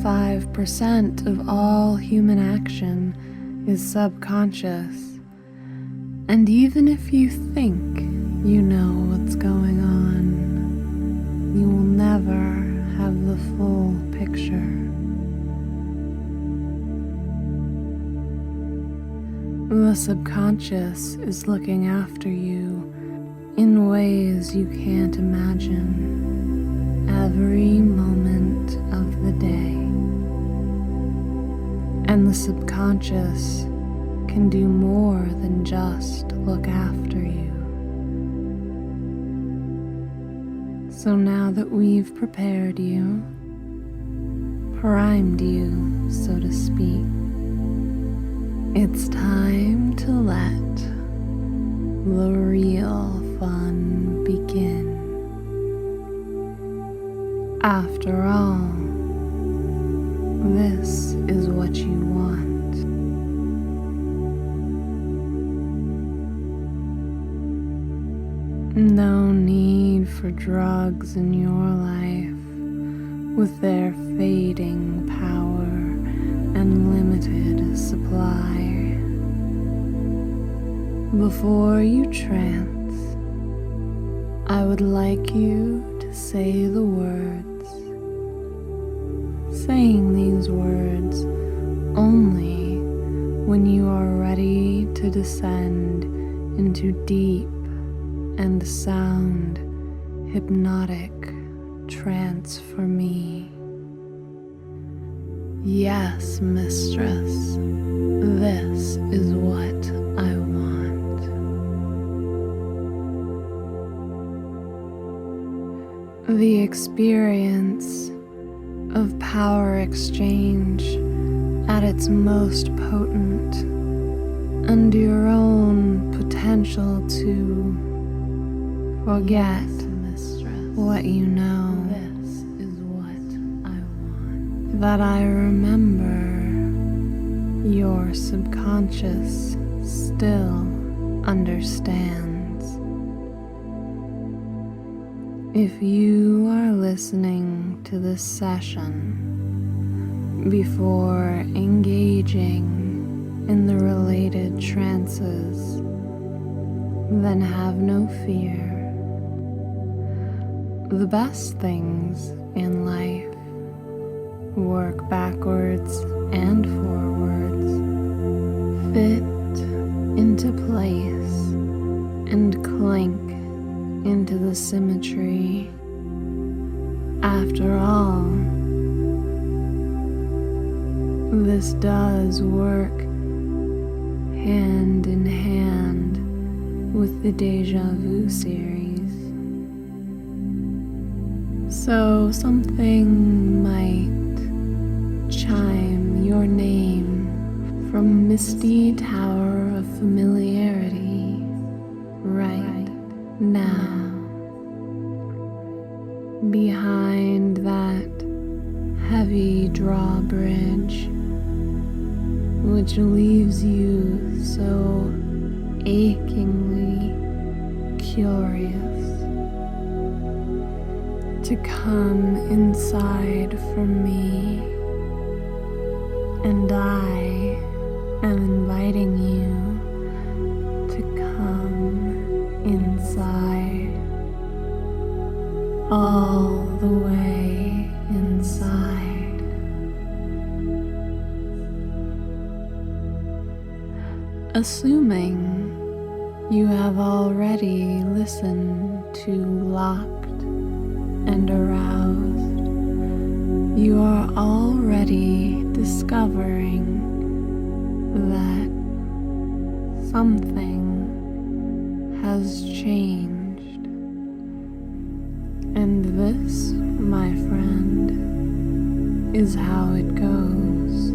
95% of all human action is subconscious. And even if you think you know what's going on, you will never have the full picture. The subconscious is looking after you in ways you can't imagine every moment of the day. And the subconscious can do more than just look after you. So now that we've prepared you, primed you, so to speak, it's time to let the real fun begin. After all, this is what you want. No need for drugs in your life with their fading power and limited supply. Before you trance, I would like you to say the words. Saying these words only when you are ready to descend into deep and sound hypnotic trance for me. Yes, mistress, this is what I want. The experience of power exchange at its most potent, and your own potential to forget what you know. This is what I want. That I remember your subconscious still understands. If you are listening to this session before engaging in the related trances, then have no fear. The best things in life work backwards and forwards, fit into place, and clink into the symmetry. After all, this does work hand in hand with the Deja Vu series. So something might chime your name from misty tower of familiarity right now. Behind that heavy drawbridge, which leaves you so achingly curious to come inside for me, and I am inviting you to come inside, all the way inside. Assuming you have already listened to Locked and Aroused, you are already discovering that something has changed. And this, my friend, is how it goes.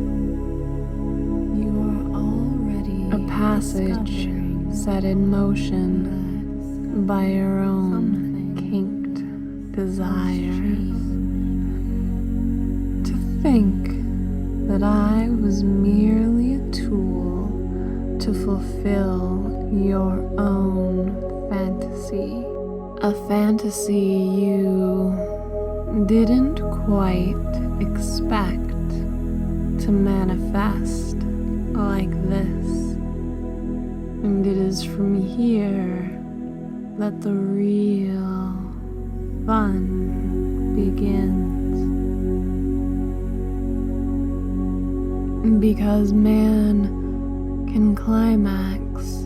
You are already a passage set in motion by your own kinked desires. To think that I was merely a tool to fulfill your own fantasy. A fantasy you didn't quite expect to manifest like this. And it is from here that the real fun begins. Because man can climax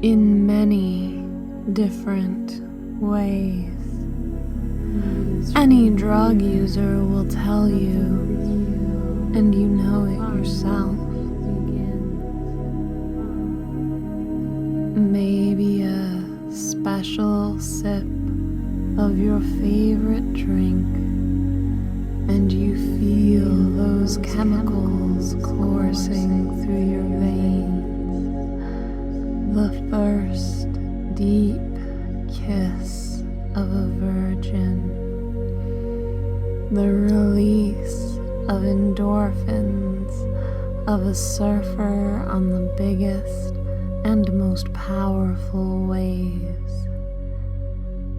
in many different ways. Any drug user will tell you, and you know it yourself. Maybe a special sip of your favorite drink, and you feel those chemicals coursing through your veins. The first deep kiss of a virgin. The release of endorphins of a surfer on the biggest and most powerful waves.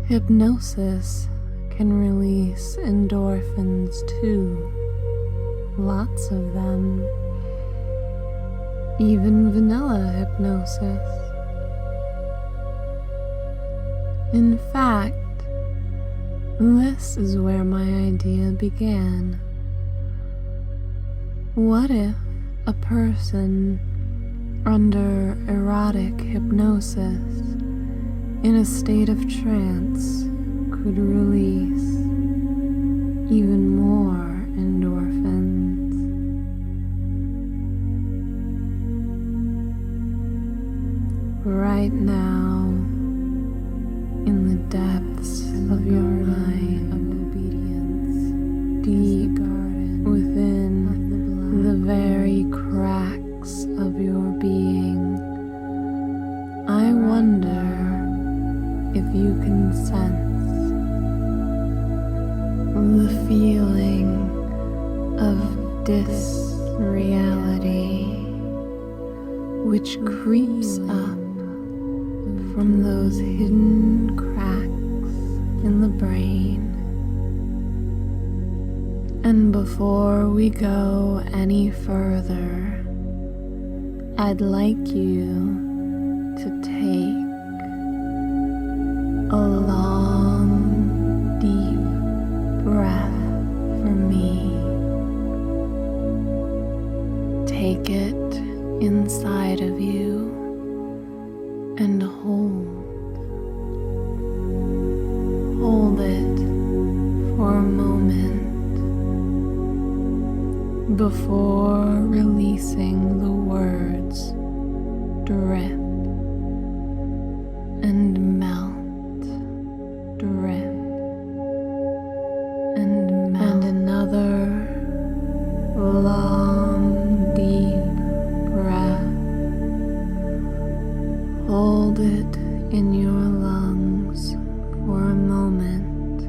Hypnosis can release endorphins too. Lots of them. Even vanilla hypnosis. In fact, this is where my idea began. What if a person under erotic hypnosis in a state of trance could release even more endorphins? Right now, in the depths of your mind, deep within the very cracks of your being, I wonder if you can sense the feeling of disreality which creeps up from those hidden cracks in the brain. And before we go any further, I'd like you to take a long, deep breath for me. Take it inside of you and hold it for a moment before releasing the words drip and melt, drip and melt. And another long deep breath. Hold it in your lungs for a moment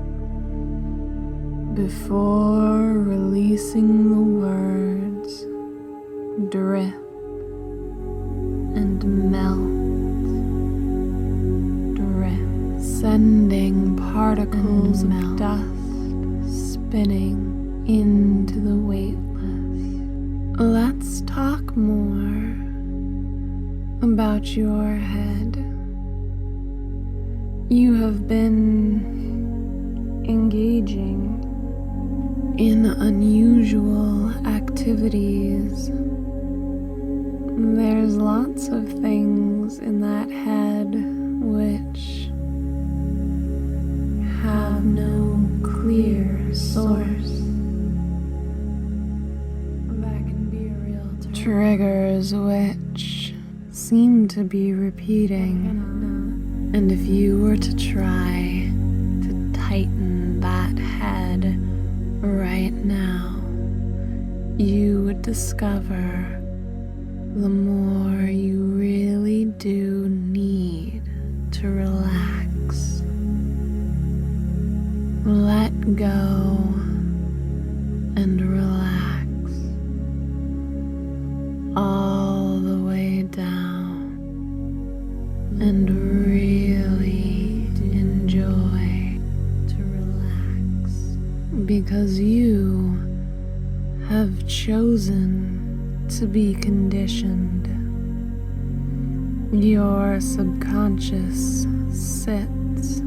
before releasing the words drip and melt, drip, sending particles of dust spinning into the weightless. Let's talk more about your head. You have been engaging in unusual activities. There's lots of things in that head which have no clear source. That can be a real triggers which seem to be repeating. And if you were to try to tighten that head right now, you would discover the more you really do need to relax. Let go and relax all the way down and really enjoy to relax because you have chosen to be conditioned. Your subconscious sits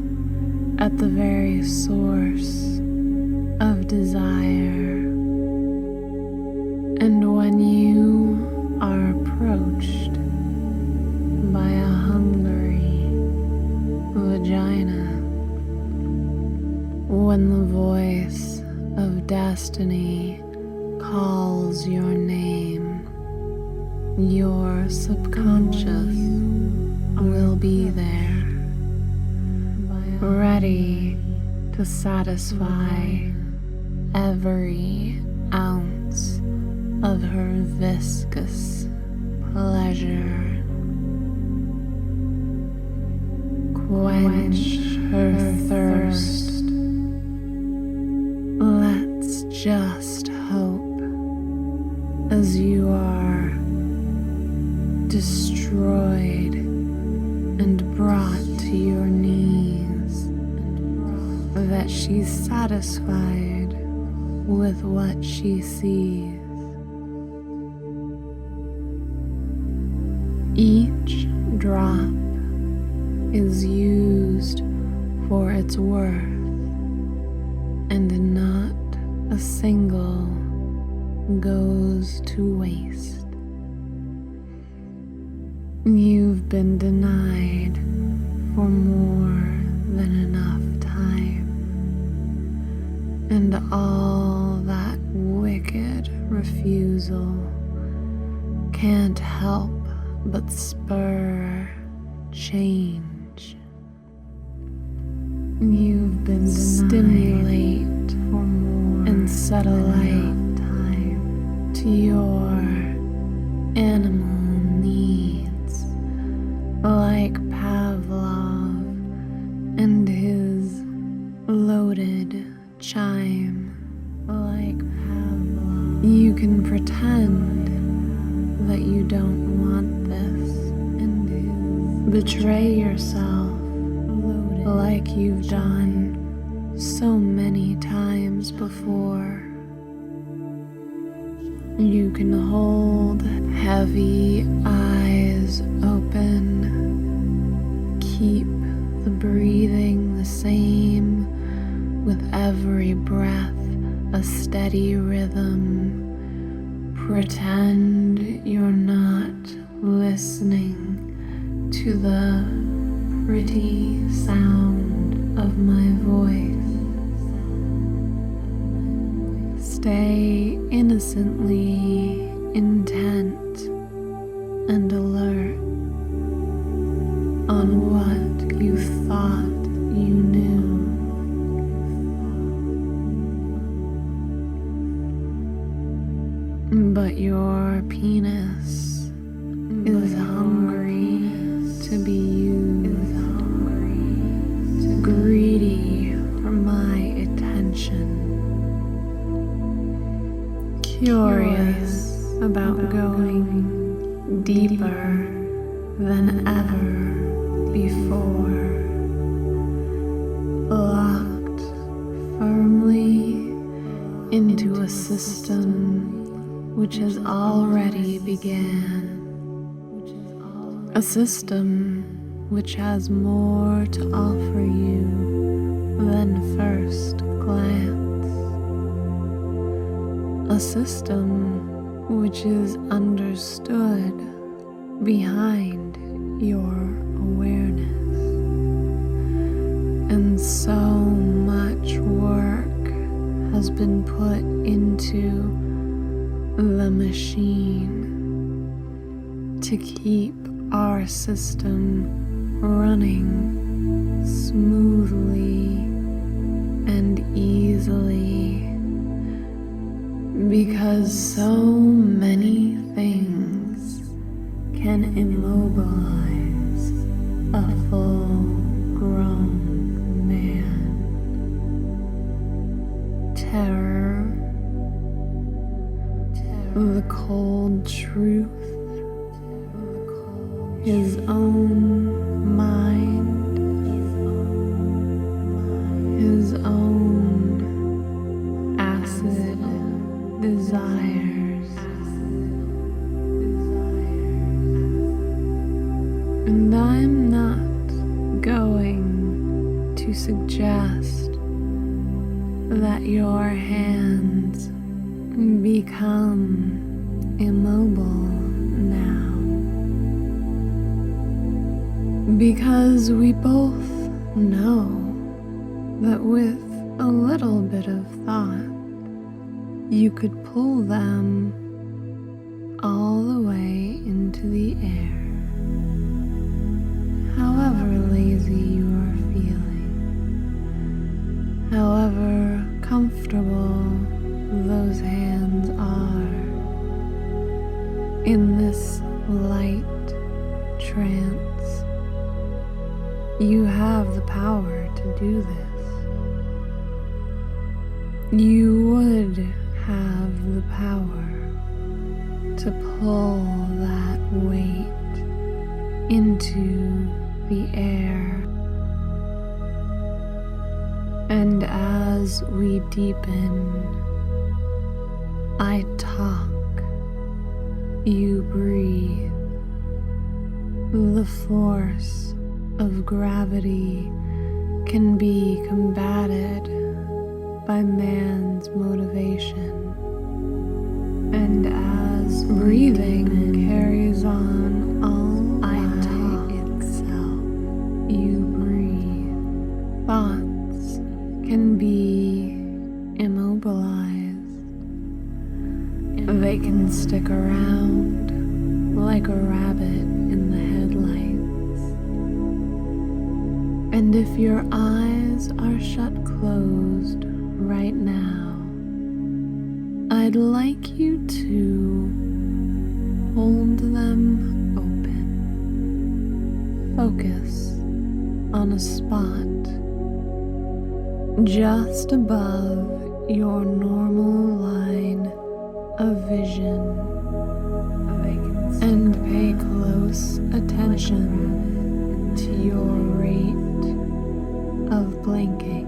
at the very source of desire, and when you are approached by a hungry vagina, when the voice of destiny calls your name, your subconscious will be there, ready to satisfy every ounce of her viscous pleasure. Quench her thirst. Let's just hope, as you are destroyed and brought to your knees, that she's satisfied with what she sees. Each drop is used for its worth, and not a single goes to waste. You've been denied for more than enough time, and all that wicked refusal can't help but spur change. You've been stimulate for more and set a light time to your animal needs, like Pavlov and his loaded chime. Like Pavlov, you can pretend that you don't want this and betray yourself like you've done so many times before. You can hold heavy eyes open, keep the breathing the same, with every breath a steady rhythm. Pretend you're not listening to the pretty sound of my voice. Stay innocently intent and alert on what you thought you knew. But your penis is hungry to be used, greedy for my attention, curious about going deeper than ever before, locked firmly into a system which has already began, a system which has more to offer you than first glance, a system which is understood behind your awareness, and so much work has been put into the machine to keep our system running smoothly and easily, because so many things can immobilize a full-grown man. Terror, the cold truth, his own mind, his own And I'm not going to suggest that your hands become immobile now, because we both know that with a little bit of thought, you could pull them all the way into the air. However lazy you are feeling, however comfortable those hands are in this light trance, you have the power to do this. You would have the power to pull that weight into the air. And as we deepen, I talk, you breathe. The force of gravity can be combated by man's motivation. And as breathing carries on all by itself, you breathe. Thoughts can be immobilized. They can stick around like a rabbit in the headlights. And if your eyes are shut closed right now, I'd like you to hold them open. Focus on a spot just above your normal line of vision, and pay close attention to your rate of blinking.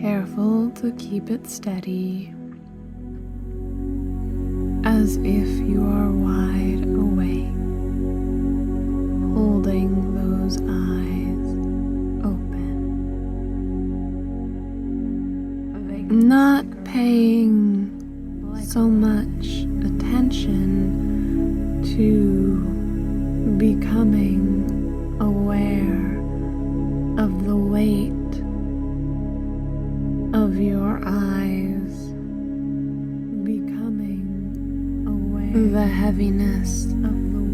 Careful to keep it steady, as if you are wide awake, holding those eyes open. Not paying so much attention to becoming aware of the weight of your eyes, becoming aware the heaviness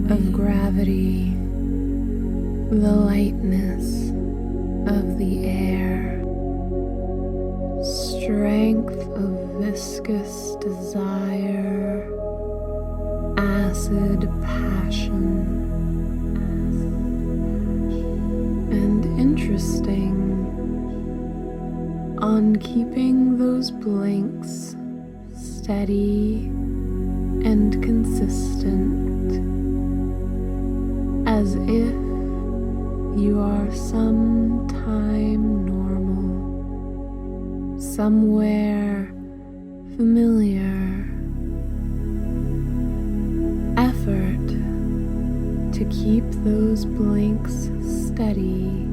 of gravity, the lightness of the air, strength of viscous desire, acid passion, and interesting on keeping those blinks steady and consistent, as if you are sometime normal, somewhere familiar. Effort to keep those blinks steady,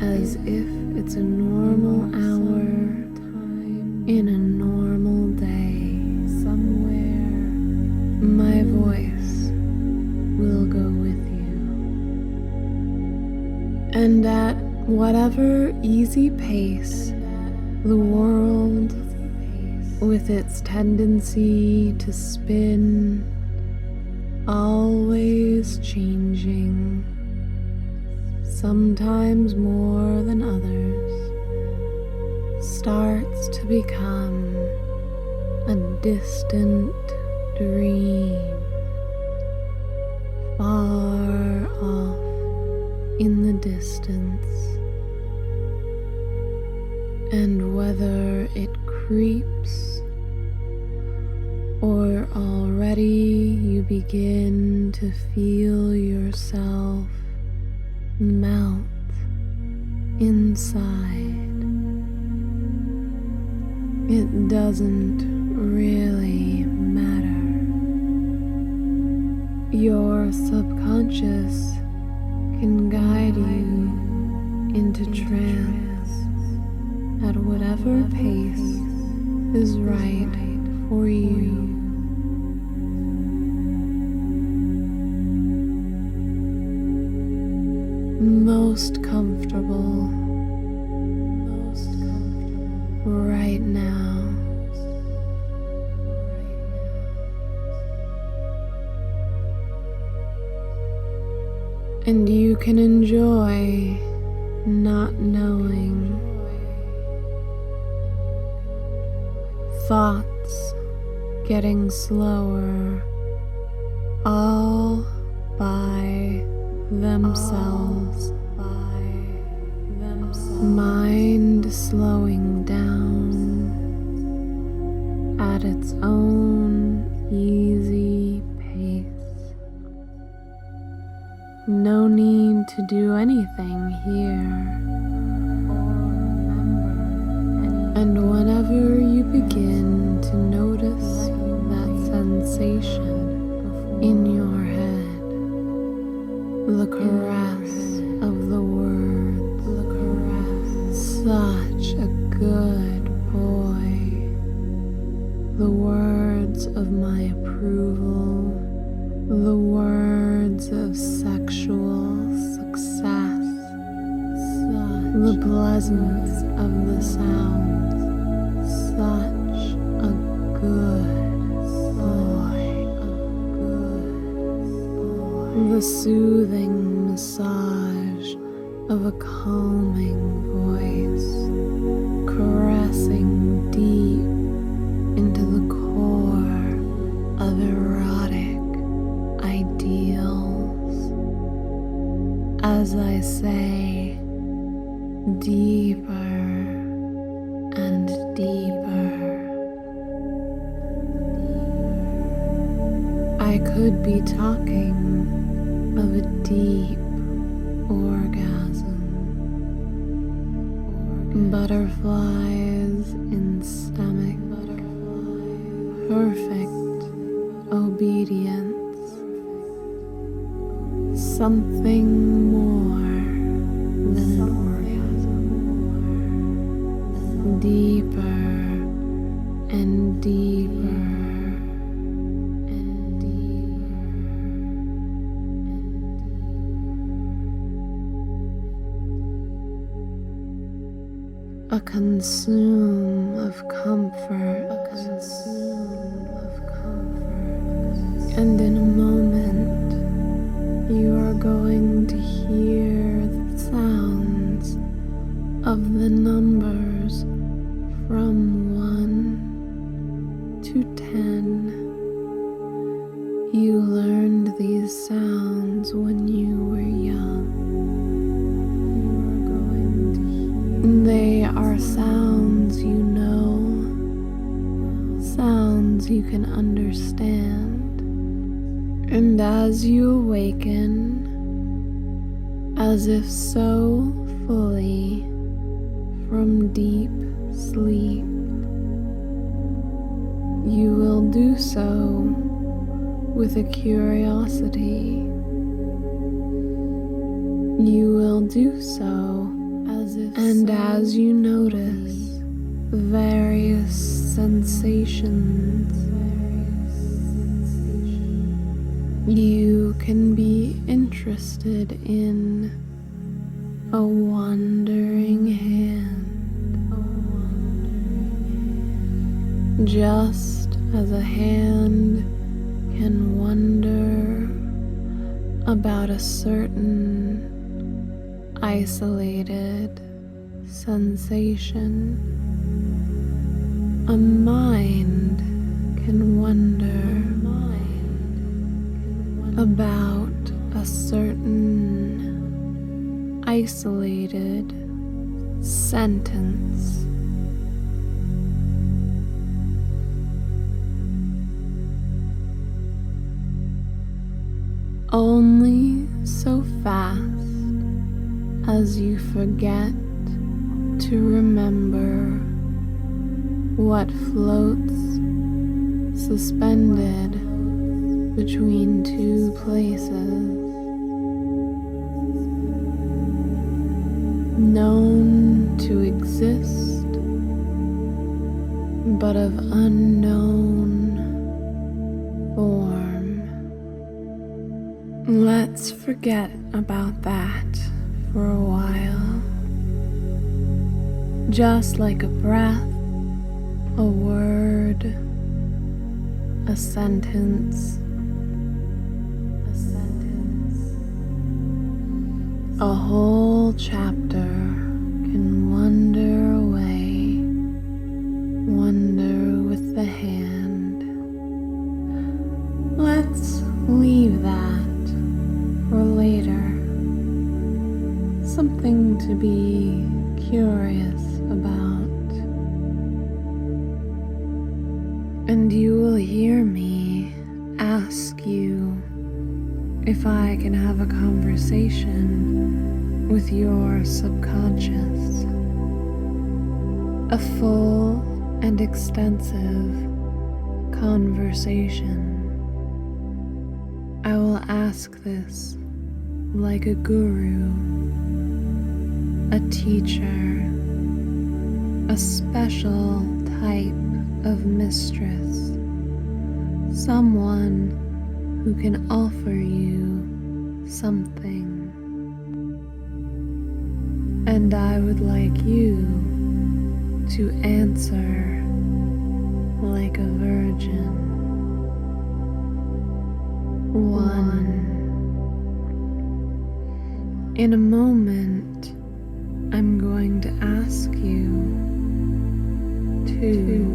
as if it's a normal hour in a normal day. Somewhere my voice will go with you, and at whatever easy pace the world, with its tendency to spin, always changing, sometimes more than others, starts to become a distant dream, far off in the distance. And whether it creeps or already you begin to feel yourself melt inside, it doesn't really matter. Your subconscious can guide you into trance at whatever pace is right for you. Most comfortable right now. And you can enjoy not knowing. Thoughts getting slower all by themselves. Mind slowing down at its own easy pace. No need to do anything here. And whenever you begin to notice that sensation in your head, the caress of the words, such a good boy, the words of my approval, the words of sexual success, the pleasance of the sounds, such a good boy, the soothing massage of a calming voice, caressing deep into the core of erotic ideals. As I say, deeper and deeper. I could be talking of a deep orgasm, butterflies in stomach, perfect obedience, something more than an orgasm, deeper and deeper. A consume of comfort, and in a moment you are going to hear the sounds of the numbers from 1 to 10. You learned these sounds when you were young. They are sounds you know, sounds you can understand. And as you awaken, as if so fully from deep sleep, you will do so with a curiosity. You will do so and as you notice various sensations, you can be interested in a wandering hand, just as a hand can wonder about a certain isolated sensation. A mind can wonder about a certain isolated sentence. Only so fast as you forget to remember what floats suspended between two places, known to exist, but of unknown form. Let's forget about that for a while. Just like a breath, a word, a sentence, a whole chapter can wander away, wander with the hand. Let's leave that for later, something to be curious about. And you will hear me ask you if I can have a conversation with your subconscious, a full and extensive conversation. I will ask this like a guru, a teacher, a special type of mistress, someone who can offer you something. And I would like you to answer like a virgin. 1. In a moment, I'm going to ask you to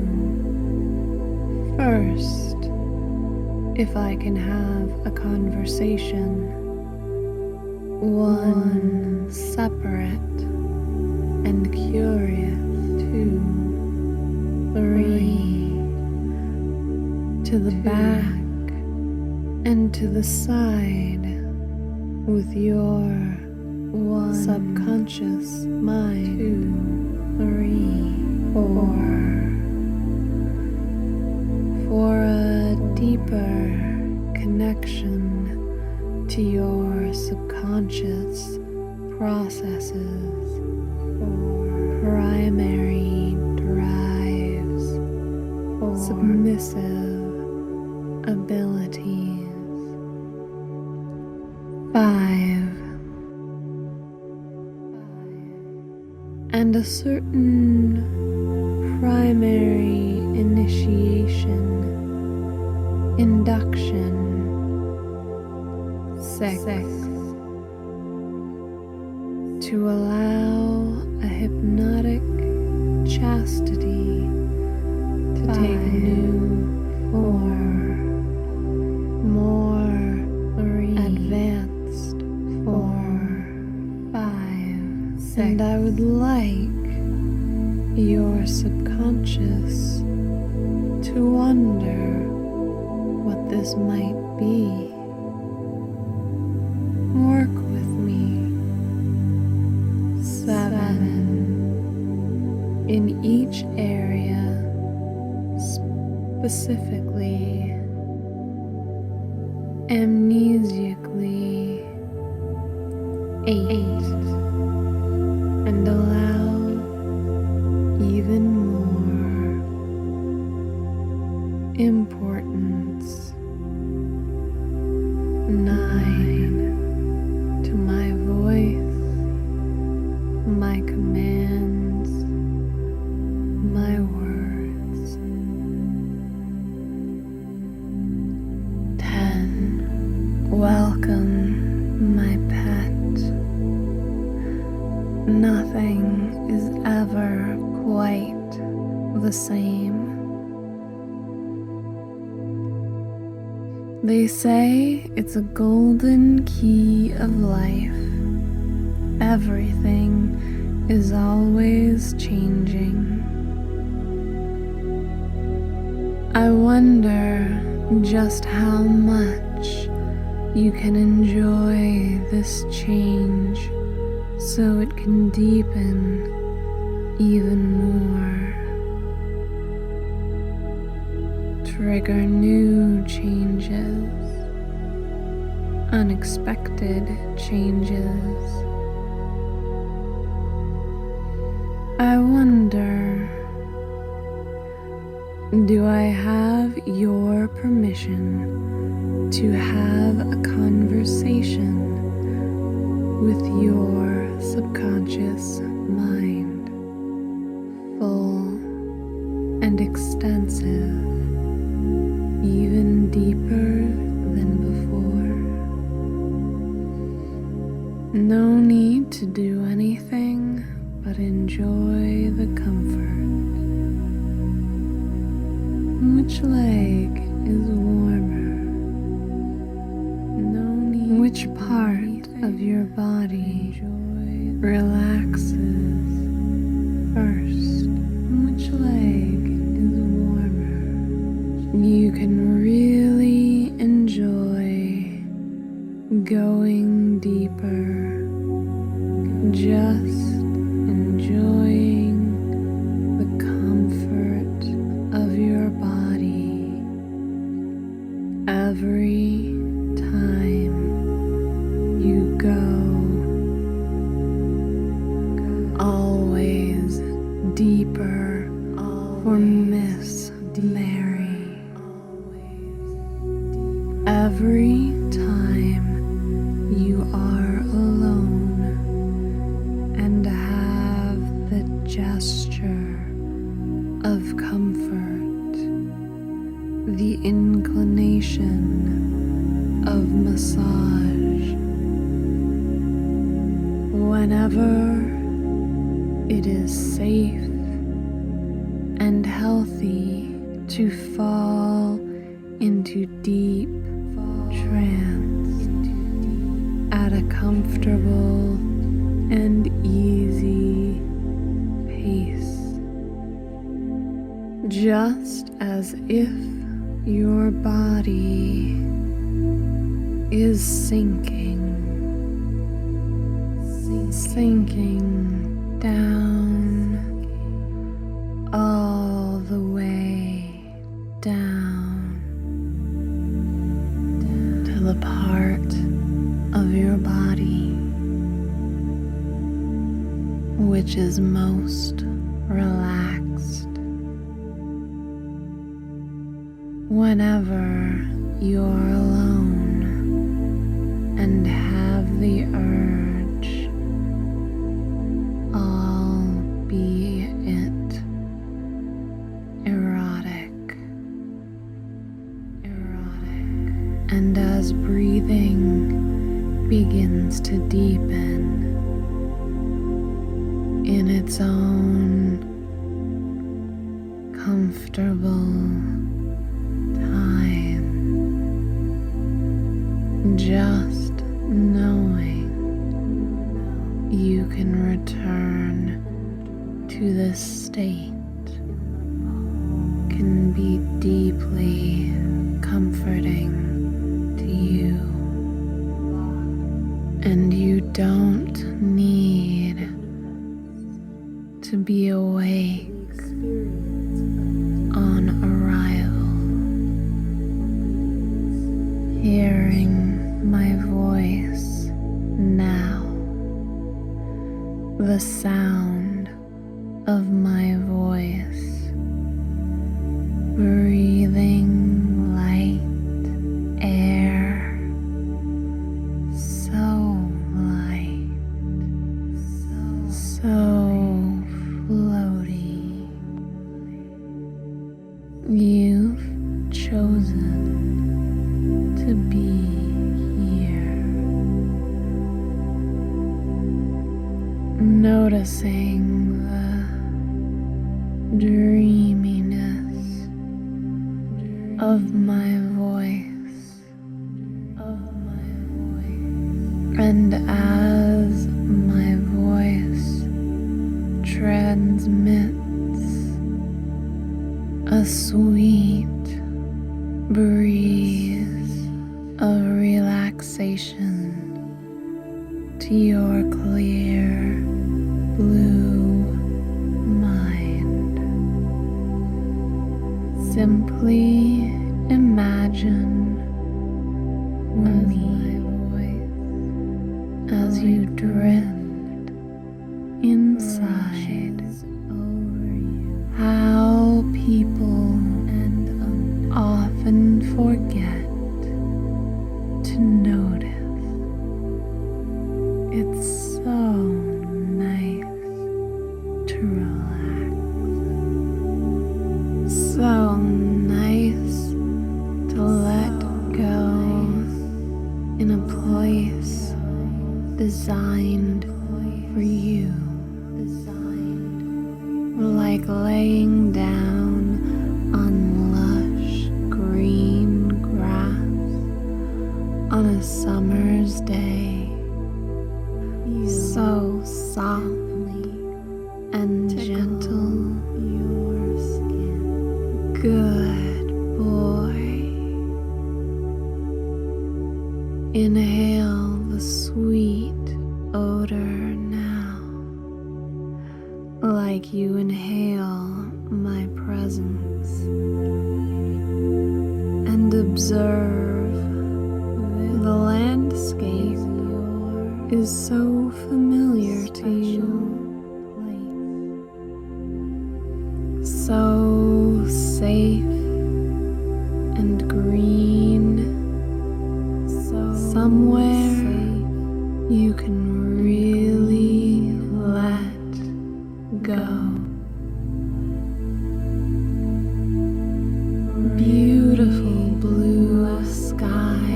first, if I can have a conversation, 1 separate and curious, 2, 3, to the back and to the side with your 1 subconscious mind, 2, 3, 4, for a deeper connection to your subconscious processes, for primary drives, for submissive abilities. 5. And a certain primary initiation, induction. 6. To allow a hypnotic chastity to take new form, more advanced form. 5. 6. And I would like your subconscious to wonder what this might be. Work with me. 7. In each area, specifically, amnesiacally. 8. And allow even more importance. 9. To my voice, my commands, my words. 10. Welcome, my pet. Nothing is ever quite the same. They say it's a golden key of life. Everything is always changing. I wonder just how much you can enjoy this change so it can deepen even more. Trigger new changes. unexpected changes. I wonder, do I have your permission to have a conversation with your subconscious mind, full and extensive, even deeper than before? No need to do anything but enjoy the comfort. Which leg is warmer? No need. Which part of your body relaxes first? Which leg is warmer? You can really enjoy going deeper, just enjoying the comfort of your body every time you go, always deeper for Miss Mary. Every time you are alone and have the gesture of comfort, the inclination of massage, whenever it is safe and healthy to fall into deep trance at a comfortable and easy pace, just as if your body is sinking down, all the way down to the part of your body which is most relaxed. Whenever you're alone and have the urge, albeit erotic, and as breathing begins to deepen in its own comfortable time, just knowing you can return to this state can be deeply comforting to you, and you don't need to be awake on arrival. Hearing my voice now, the sound of my voice, breathing light air, so light, so floaty. You've chosen to be here, noticing the dreaminess of my voice, and as my voice transmits a sweet breeze of relaxation to your clear blue mind, simply imagine me as you drift inside. How people often forget to notice. It's so nice to relax. So nice to let go in a place designed for you. Like laying down on lush green grass on a summer's day, so softly and gentle. Your skin. Good boy. Inhale the sweet odor now, like you inhale my presence, and observe the landscape is so familiar to you, so safe and green, somewhere you can really let go. Beautiful blue sky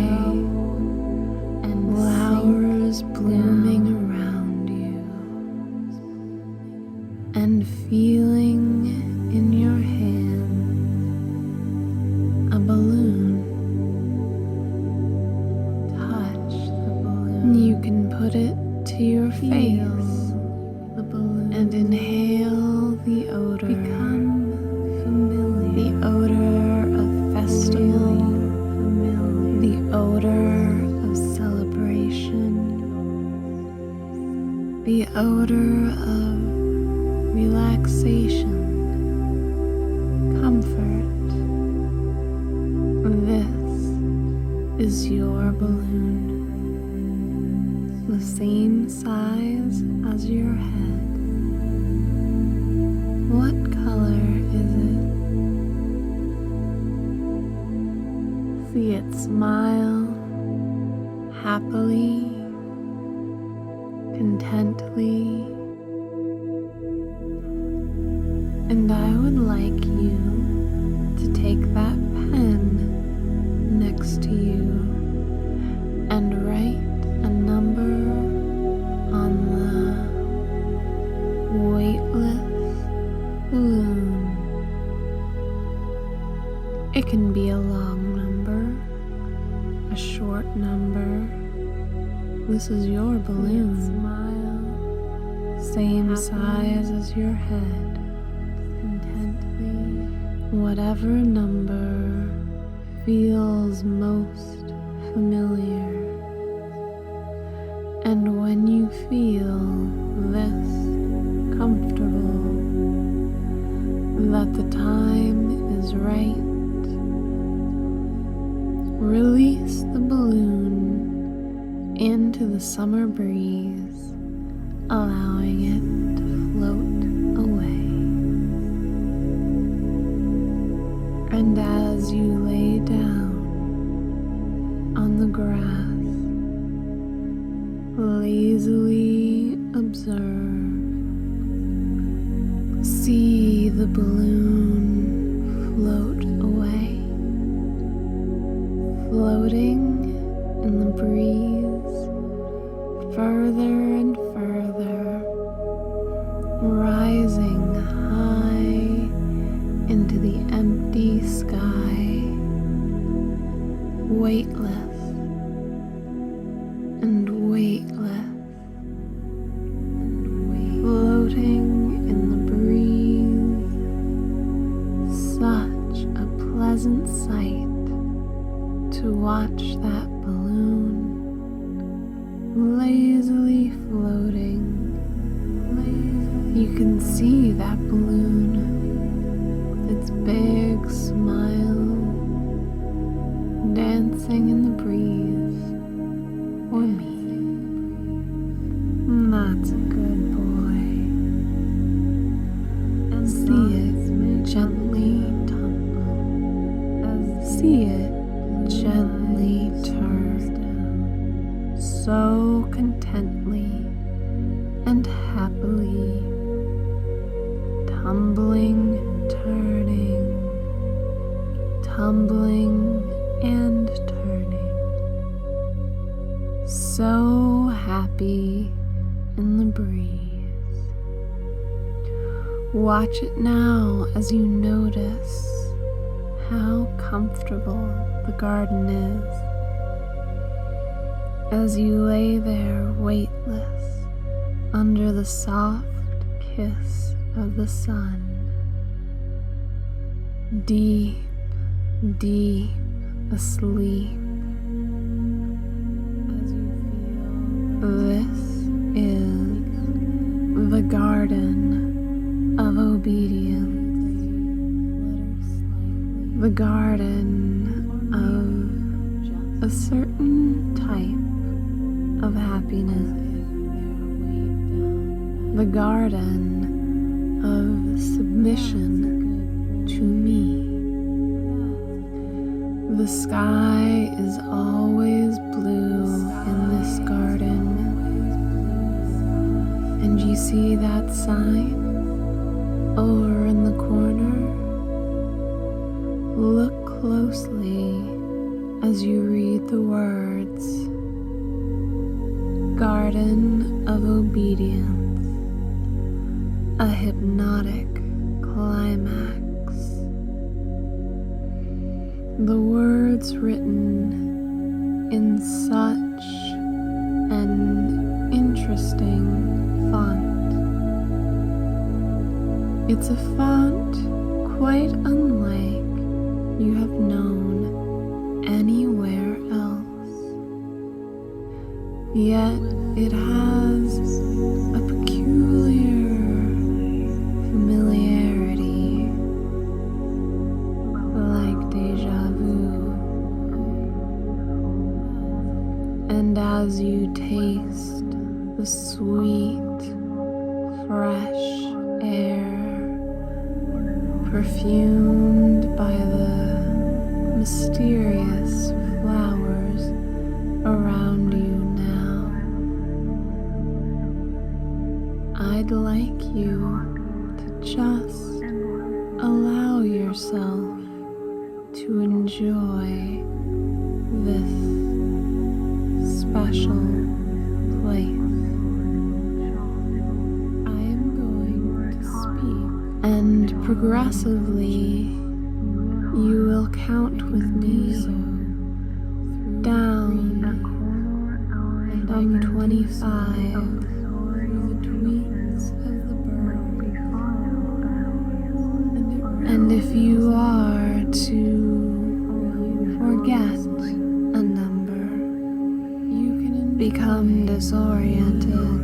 and flowers blooming around you, and feeling in your hand a balloon. Touch the balloon. You can put it to your face and inhale the odor. Become familiar. The odor of festival. The odor of celebration. The odor of relaxation. Comfort. This is your balloon. The same size as your head. What color is it? See it smile happily, contently, and I would like you to take that pen next to you and write a number on the weightless balloon. It can be a long number, a short number. This is your balloon. Smile, same size as your head, contently. Whatever number feels most familiar. And when you feel this comfortable, that the time is right, release the balloon into the summer breeze, allowing it to float away. And as you lay down on the grass, lazily observe. See the balloon float away, floating in the breeze, further and further, rising high into the empty sky, weightless and weightless, floating in the breeze. Such a pleasant sight to watch that balloon lazily floating. You can see that balloon with its big smile dancing in the breeze for me. so contently and happily, tumbling, turning, tumbling and turning, so happy in the breeze. Watch it now as you notice how comfortable the garden is, as you lay there weightless under the soft kiss of the sun. Deep, deep asleep as you feel. This is the garden of obedience, the garden of a certain type of happiness, the garden of submission to me. The sky is always blue in this garden, and you see that sign over in the corner? Look closely as you read the words, Garden of Obedience, a hypnotic climax. The words written in such an interesting font. It's a font quite unlike you have known anywhere else, yet it has a peculiar familiarity, like deja vu. And as you taste the sweet, fresh air, perfumed by the mysterious flowers around you now, I'd like you to just allow yourself to enjoy this special place. I am going to speak, and progressively you will count with me down from 25 through the tweets of the bird. And if you are to forget a number, you can become disoriented,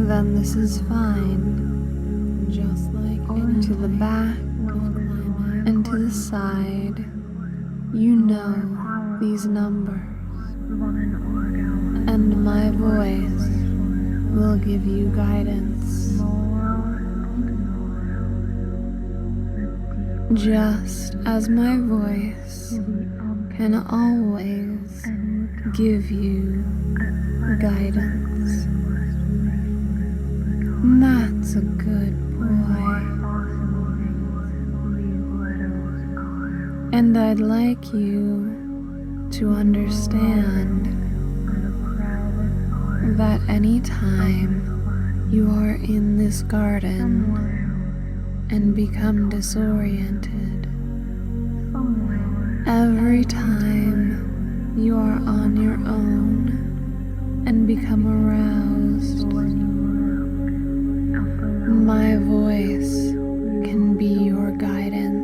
then this is fine. Just like to the back and to the side, you know these numbers, and my voice will give you guidance, just as my voice can always give you guidance. That's a good boy. And I'd like you to understand that anytime you are in this garden and become disoriented, every time you are on your own and become aroused, my voice can be your guidance.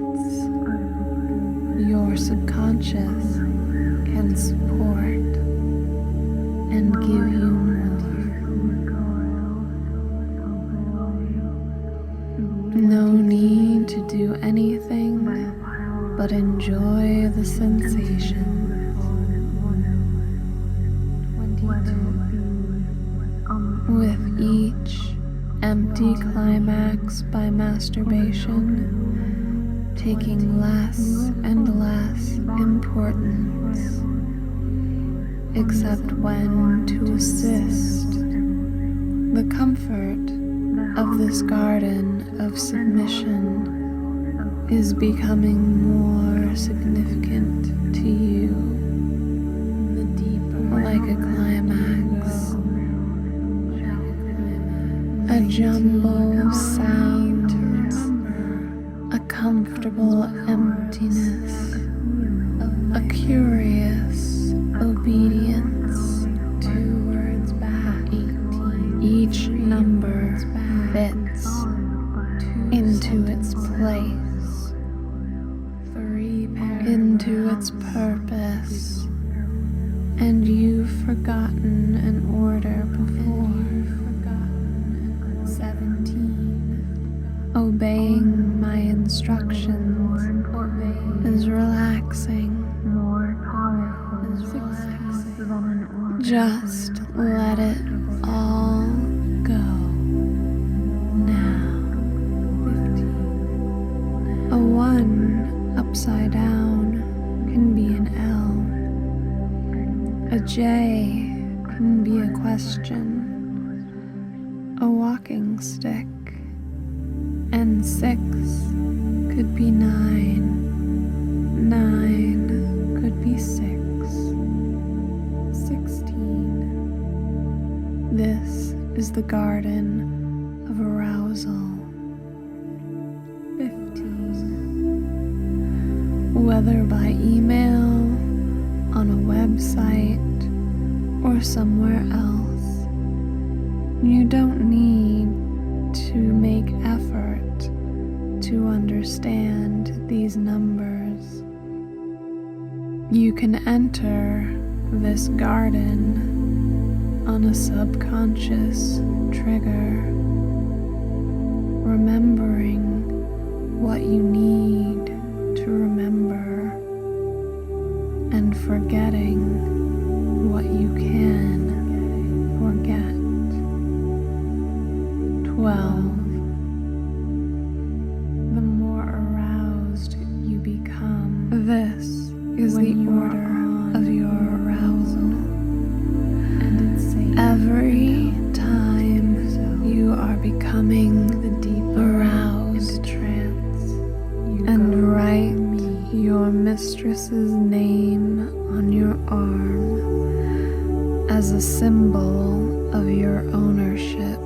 Your subconscious can support and give you more. No need to do anything but enjoy the sensation. With each empty climax by masturbation taking less and less importance, except when to assist. The comfort of this garden of submission is becoming more significant to you, like a climax, a jumble of sounds, a comfortable emptiness, a curious obedience. 2 words back, 18. Each number fits into its place, into its purpose, and you've forgotten an order before. 17. Obeying my instructions is relaxing. Just let it all go now. 15. A 1 upside down can be an L. A J can be a question. A walking stick. And 6 could be 9. 9 could be 6. 16. This is the garden of arousal. 15. Whether by email, on a website, or somewhere else, you don't need to make effort to understand these numbers. You can enter this garden on a subconscious trigger, remembering what you need to remember and forgetting what you can forget. 12. The more aroused you become, this is the order of your arousal. And it's safe. Every time you are becoming the deep aroused trance, and write your mistress's name on your arm as a symbol of your ownership.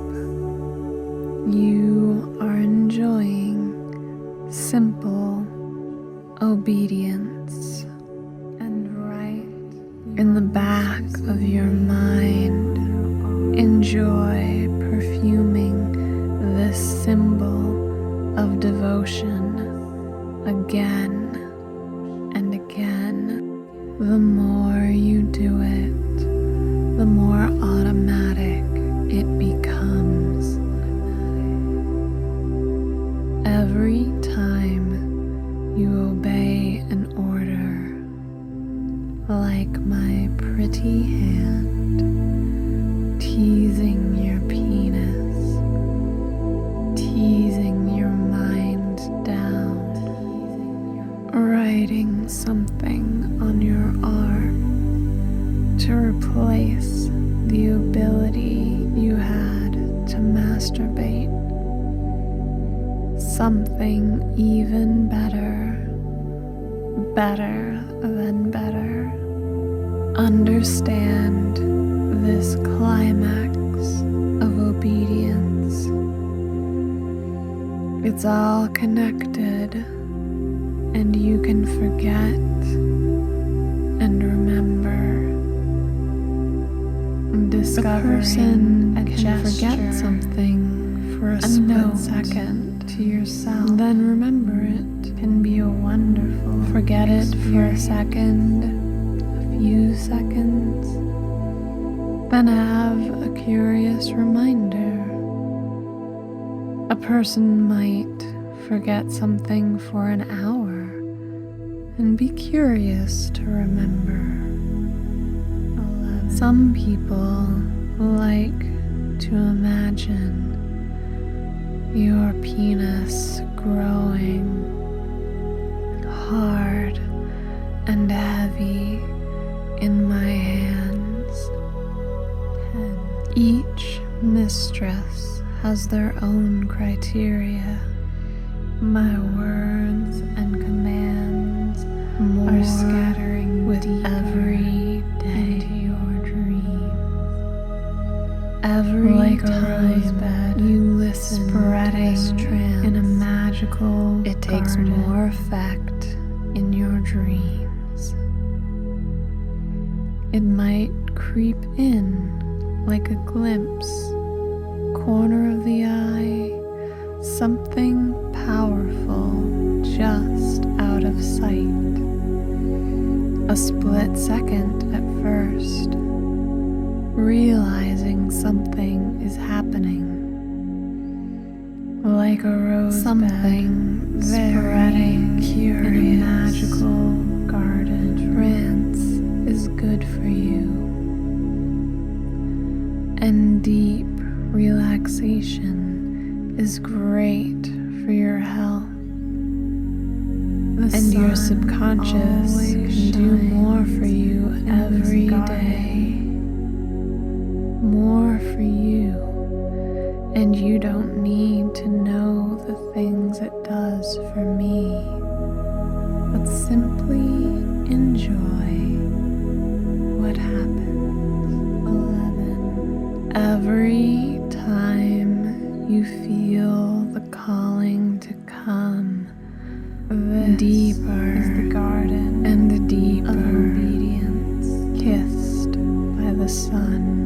You are enjoying simple obedience, and right in the back of your mind, enjoy perfuming this symbol of devotion again and again. The more you do it, the more automatic it becomes. Every time you obey an order, like my pretty hand teasing your penis, teasing your mind down, writing something on your arm to replace the ability you had to masturbate. Something even better, better than better. Understand this climax of obedience. It's all connected, and you can forget and remember. Discovering a can forget something for a split second to yourself, then remember it. Can be a wonderful forget it for a second, a few seconds, then have a curious reminder. A person might forget something for an hour and be curious to remember. 11. Some people like to imagine your penis growing hard and heavy in my hand. Each mistress has their own criteria. My words and commands are scattering with every day into your dreams. Every like time you listen to this trance in a magical it takes more effect in your dreams. It might creep in like a glimpse, corner of the eye, something powerful just out of sight. A split second at first, realizing something is happening. Like a rose something spreading curious in a magical garden. Trance is good for you. And deep relaxation is great for your health. And your subconscious can do more for you every day. More for you. And you don't need to know the things it does for me, but simply enjoy what happens. 11. Every time you feel the calling to come, this deeper is the garden and the deeper obedience, kissed by the sun.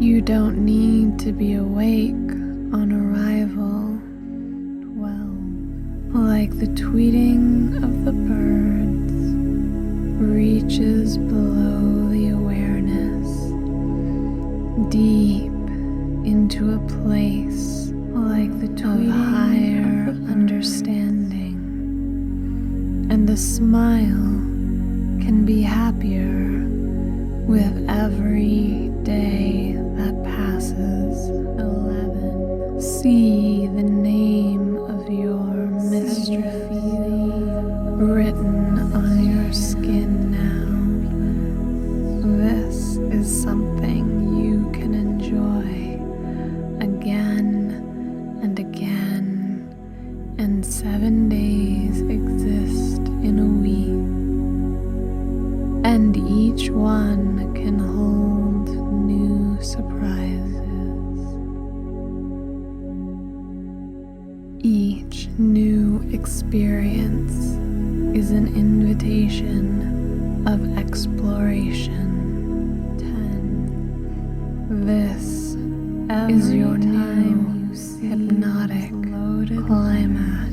You don't need to be awake on arrival. 12. Like the tweeting of the birds reaches below the awareness, deep into a place like the tweeting of higher understanding. And a smile can be happier with every day that passes. 11. See the name of your mistress written on your skin now. This is something you can enjoy again and again, and 7 days exist in a week, and each one can hold new surprises. Each new experience is an invitation of exploration. 10. This is your new hypnotic climax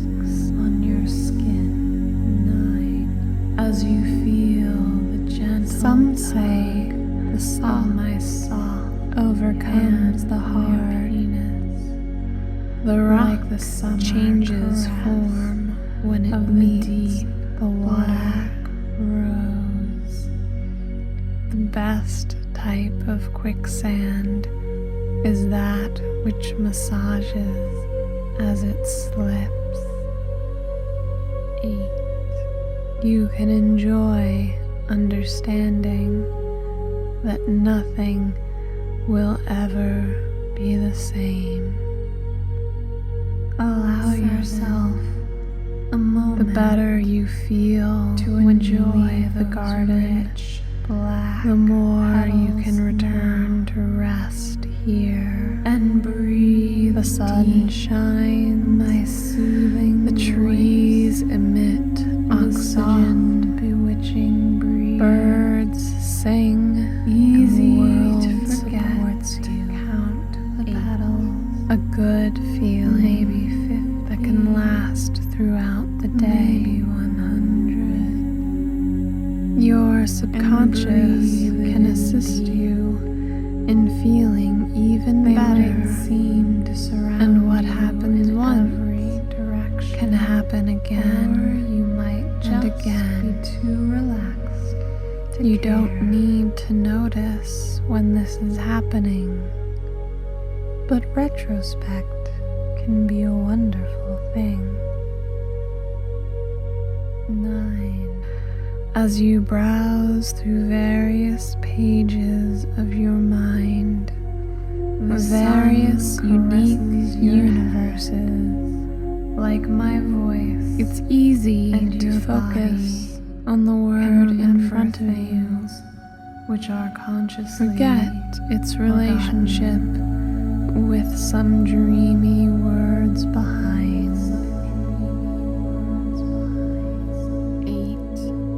on your skin. 9. As you feel the gentle, some say the soft overcomes the hard. The rock like the changes form when it meets the black rose. The best type of quicksand is that which massages as it slips. 8. You can enjoy understanding that nothing will ever be the same. Allow yourself a moment. The better you feel to enjoy the garden, the more you can return to rest here and breathe. The sun shines, my soothing. The trees emit oxygen, bewitching breeze. Birds sing, easy to forget to count the petals. A good feeling, maybe 50, that can last throughout the day. Maybe 100. Your subconscious can assist you in feeling even better. Seem to surround and what happens once can happen again, or you might just be too relaxed. You don't need to notice when this is happening. But retrospect can be a wonderful thing. 9. As you browse through various pages of your mind, various unique universes, like my voice, it's easy to focus on the word in front of you, which are consciously forget its relationship with some dreamy words behind. 8.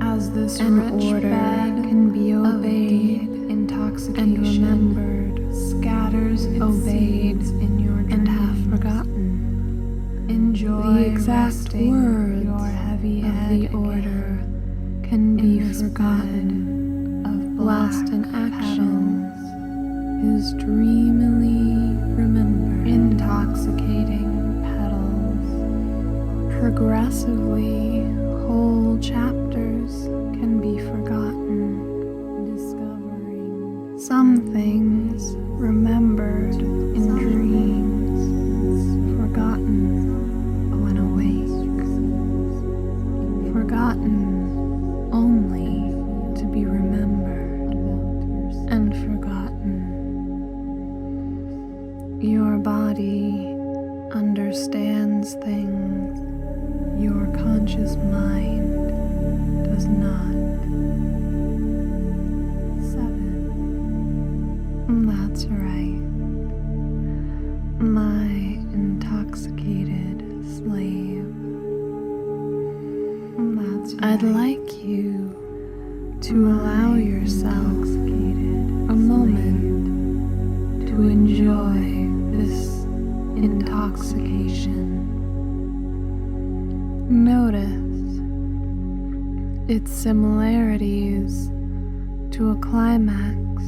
As this order can be obeyed, intoxication and remembered, scatters its seeds in your dreams and half forgotten. Enjoy the exact words your heavy of the order can be forgotten. Whilst an action is dreamily remembered. Intoxicating petals. Progressively, whole chapters can be forgotten. Discovering some things remembered in dreams, forgotten when awake. Forgotten only to be remembered and forgotten. Your body understands things your conscious mind does not. 7. That's right. My intoxicated slave. That's right. I'd like you to allow yourself a moment to enjoy this intoxication. Notice its similarities to a climax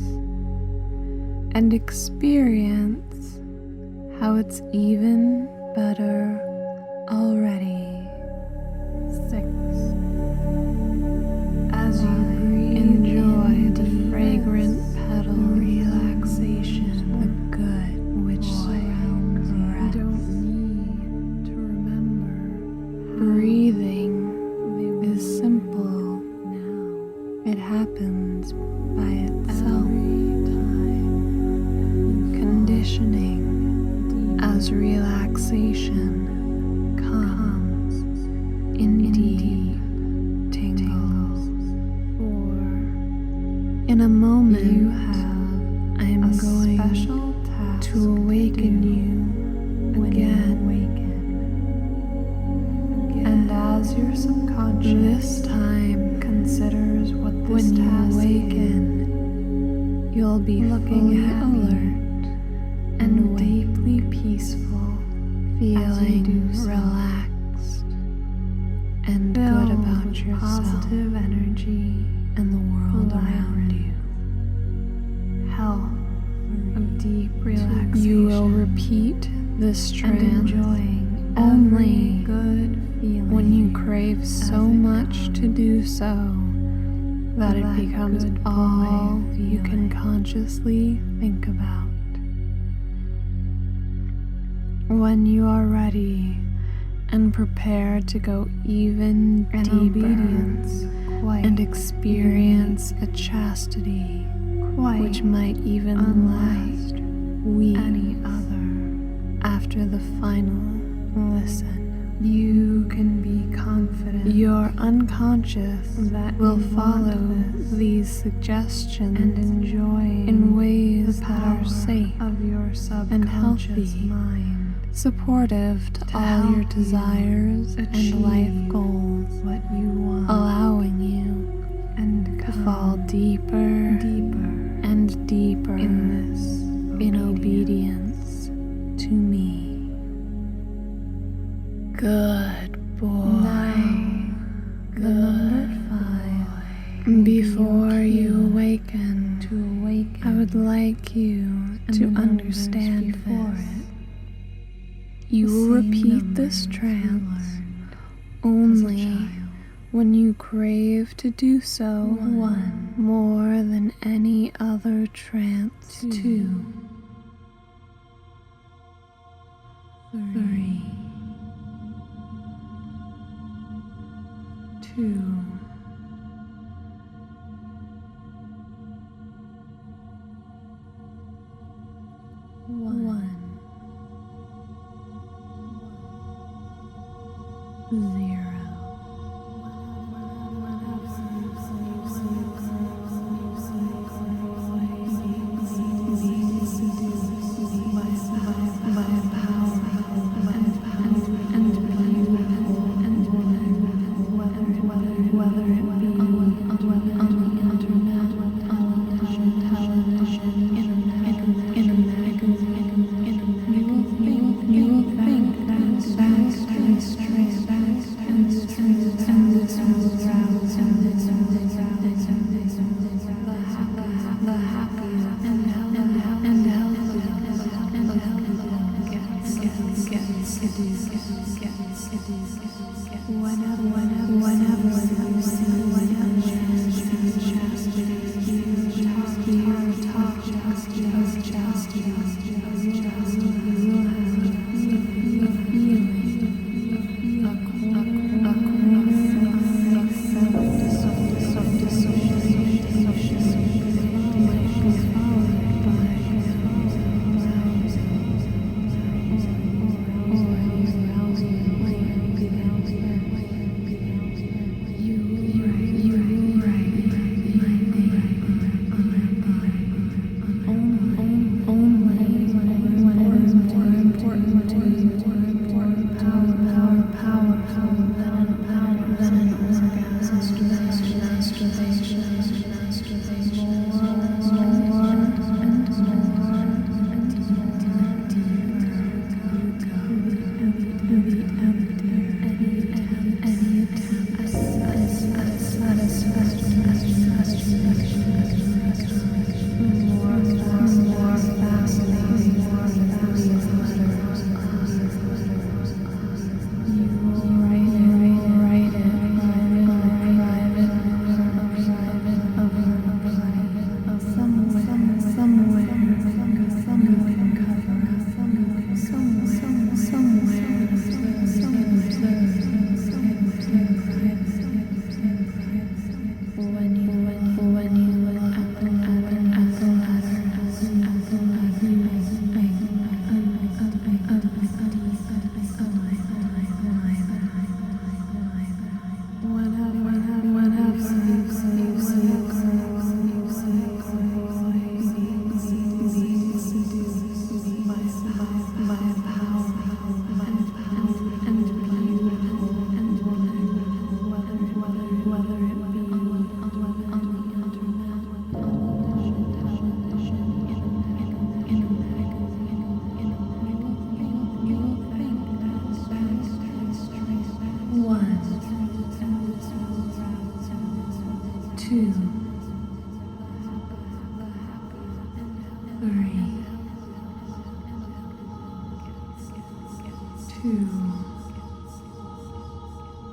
and experience how it's even better already. 6. As you enjoy the fragrant petal relaxation, the good which surrounds rest. You don't need to remember. Breathing is simple now. It happens by itself. Conditioning as relaxation comes in deep tingles. In a moment, I am going to awaken you again. And as your subconscious this time considers what this when you awaken, you'll be looking alert and deeply peaceful, feeling relaxed and good about yourself, positive energy and the world around you. Health of deep relaxation. You will repeat this trance enjoying only good feeling when you crave so much to do so that it becomes all you can consciously think about. When you are ready and prepared to go even deeper and experience a chastity which might even last any other after the final listen. You can be confident your unconscious that will follow these suggestions and enjoy in ways that are safe of your and healthy, mind, supportive to all your desires and life goals, what you want, allowing you to fall deeper and deeper in obedience to me. Good boy. Good. Number 5. Before you awaken, I would like you to understand this. You will repeat this trance only when you crave to do so more than any other trance. 2, 3, 2,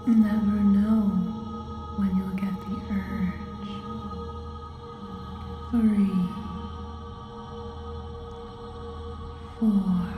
Never know when you'll get the urge. 3, 4,